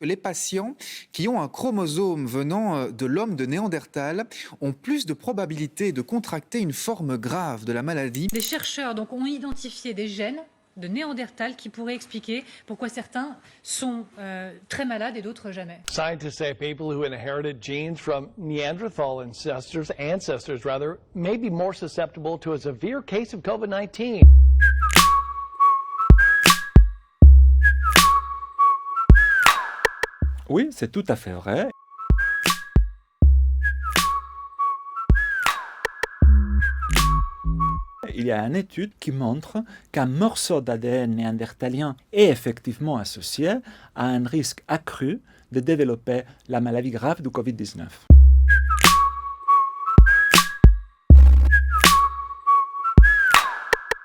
Les patients qui ont un chromosome venant de l'homme de Néandertal ont plus de probabilité de contracter une forme grave de la maladie. Des chercheurs donc, ont identifié des gènes de Néandertal qui pourraient expliquer pourquoi certains sont très malades et d'autres jamais. Scientists say people who inherited genes from Neanderthal ancestors rather, may be more susceptible to a severe case of COVID-19. Oui, c'est tout à fait vrai. Il y a une étude qui montre qu'un morceau d'ADN néandertalien est effectivement associé à un risque accru de développer la maladie grave du Covid-19.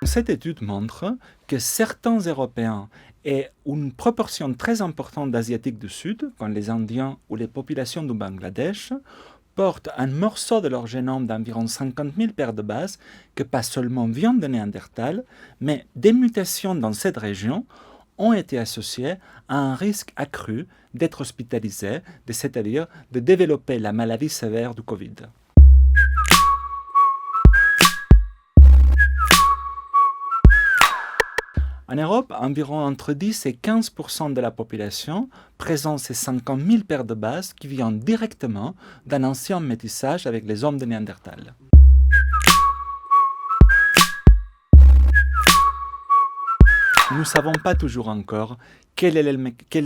Cette étude montre que certains Européens et une proportion très importante d'Asiatiques du Sud, comme les Indiens ou les populations du Bangladesh, portent un morceau de leur génome d'environ 50 000 paires de bases que pas seulement viennent de Néandertal, mais des mutations dans cette région ont été associées à un risque accru d'être hospitalisés, c'est-à-dire de développer la maladie sévère du Covid. En Europe, environ entre 10 et 15% de la population présente ces 50 000 paires de bases qui viennent directement d'un ancien métissage avec les hommes de Néandertal. Nous ne savons pas toujours encore quel est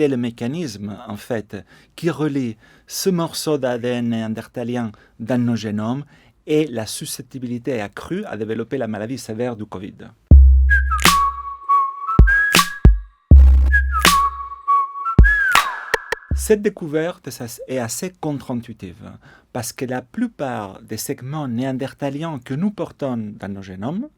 le mécanisme, en fait, qui relie ce morceau d'ADN néandertalien dans nos génomes et la susceptibilité accrue à développer la maladie sévère du Covid. Cette découverte est assez contre-intuitive parce que la plupart des segments néandertaliens que nous portons dans nos génomes,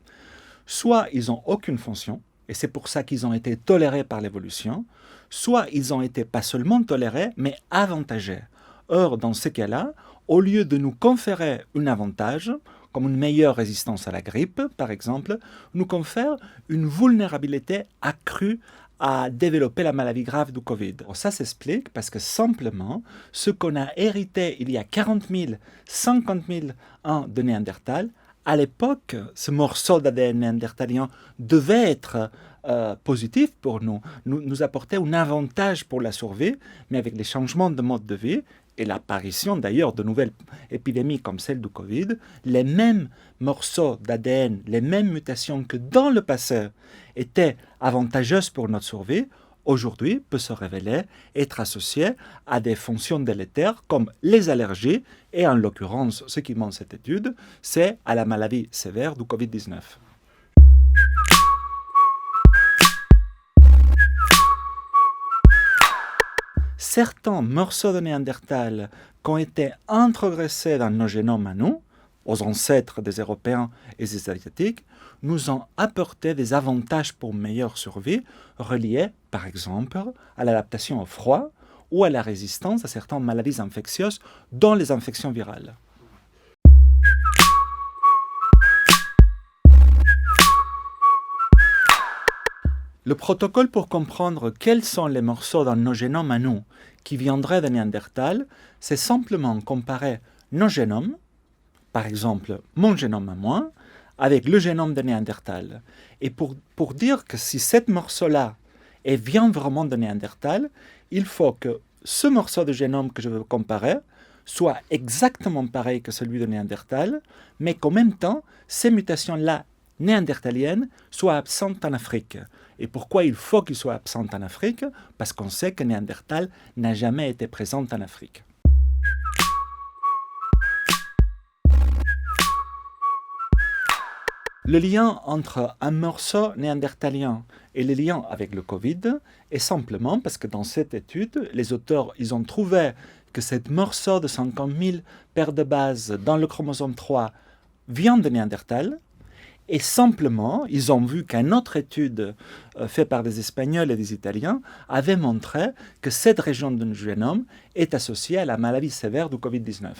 soit ils n'ont aucune fonction, et c'est pour ça qu'ils ont été tolérés par l'évolution, soit ils ont été pas seulement tolérés, mais avantagés. Or, dans ce cas-là, au lieu de nous conférer un avantage, comme une meilleure résistance à la grippe, par exemple, nous confère une vulnérabilité accrue à développer la maladie grave du Covid. Ça s'explique parce que simplement, ce qu'on a hérité il y a 40 000, 50 000 ans de Néandertal, à l'époque, ce morceau d'ADN néandertalien devait être positif pour nous apporter un avantage pour la survie, mais avec les changements de mode de vie et l'apparition d'ailleurs de nouvelles épidémies comme celle du Covid, les mêmes morceaux d'ADN, les mêmes mutations que dans le passé étaient avantageuses pour notre survie, aujourd'hui peut se révéler être associées à des fonctions délétères comme les allergies et en l'occurrence, ce qui montre cette étude, c'est à la maladie sévère du Covid-19. Certains morceaux de Néandertal qui ont été introgressés dans nos génomes à nous, aux ancêtres des Européens et des Asiatiques, nous ont apporté des avantages pour meilleure survie reliés, par exemple, à l'adaptation au froid ou à la résistance à certaines maladies infectieuses, dont les infections virales. Le protocole pour comprendre quels sont les morceaux dans nos génomes à nous qui viendraient de Néandertal, c'est simplement comparer nos génomes, par exemple mon génome à moi, avec le génome de Néandertal. Et pour dire que si ce morceau-là vient vraiment de Néandertal, il faut que ce morceau de génome que je veux comparer soit exactement pareil que celui de Néandertal, mais qu'en même temps, ces mutations-là néandertaliennes soient absentes en Afrique. Et pourquoi il faut qu'ils soient absents en Afrique? Parce qu'on sait que Néandertal n'a jamais été présent en Afrique. Le lien entre un morceau néandertalien et le lien avec le Covid est simplement parce que dans cette étude, les auteurs ils ont trouvé que ce morceau de 50 000 paires de bases dans le chromosome 3 vient de Néandertal. Et simplement, ils ont vu qu'une autre étude faite par des Espagnols et des Italiens avait montré que cette région du génome est associée à la maladie sévère du Covid-19.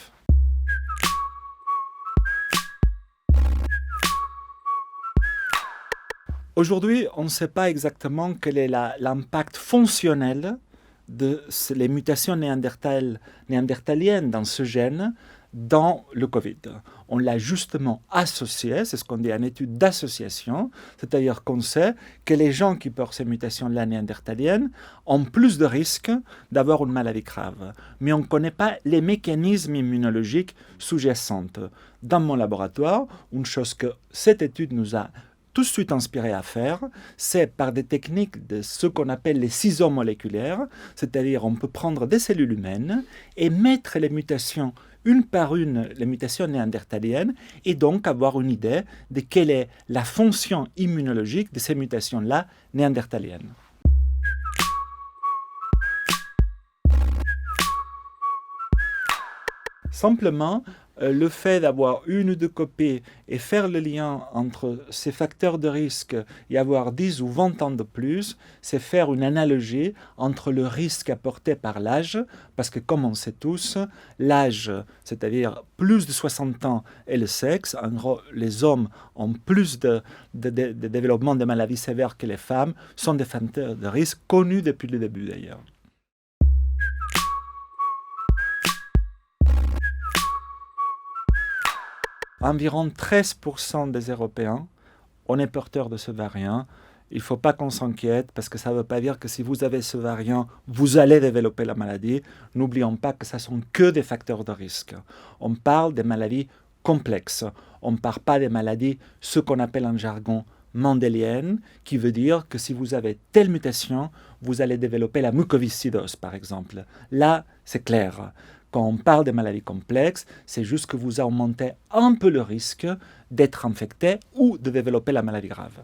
Aujourd'hui, on ne sait pas exactement quel est l'impact fonctionnel les mutations néandertaliennes dans ce gène dans le Covid. On l'a justement associé, c'est ce qu'on dit en étude d'association, c'est-à-dire qu'on sait que les gens qui portent ces mutations-là néandertaliennes ont plus de risques d'avoir une maladie grave. Mais on ne connaît pas les mécanismes immunologiques sous-jacents. Dans mon laboratoire, une chose que cette étude nous a tout de suite inspiré à faire, c'est par des techniques de ce qu'on appelle les ciseaux moléculaires, c'est-à-dire on peut prendre des cellules humaines et mettre les mutations une par une, les mutations néandertaliennes, et donc avoir une idée de quelle est la fonction immunologique de ces mutations-là néandertaliennes. Simplement, le fait d'avoir une ou deux copies et faire le lien entre ces facteurs de risque et avoir 10 ou 20 ans de plus, c'est faire une analogie entre le risque apporté par l'âge, parce que comme on sait tous, l'âge, c'est-à-dire plus de 60 ans, et le sexe, en gros, les hommes ont plus de développement de maladies sévères que les femmes, sont des facteurs de risque connus depuis le début d'ailleurs. Environ 13% des Européens, on est porteurs de ce variant. Il ne faut pas qu'on s'inquiète parce que ça ne veut pas dire que si vous avez ce variant, vous allez développer la maladie. N'oublions pas que ce ne sont que des facteurs de risque. On parle des maladies complexes. On ne parle pas des maladies, ce qu'on appelle en jargon mendélienne, qui veut dire que si vous avez telle mutation, vous allez développer la mucoviscidose, par exemple. Là, c'est clair. Quand on parle de maladies complexes, c'est juste que vous augmentez un peu le risque d'être infecté ou de développer la maladie grave.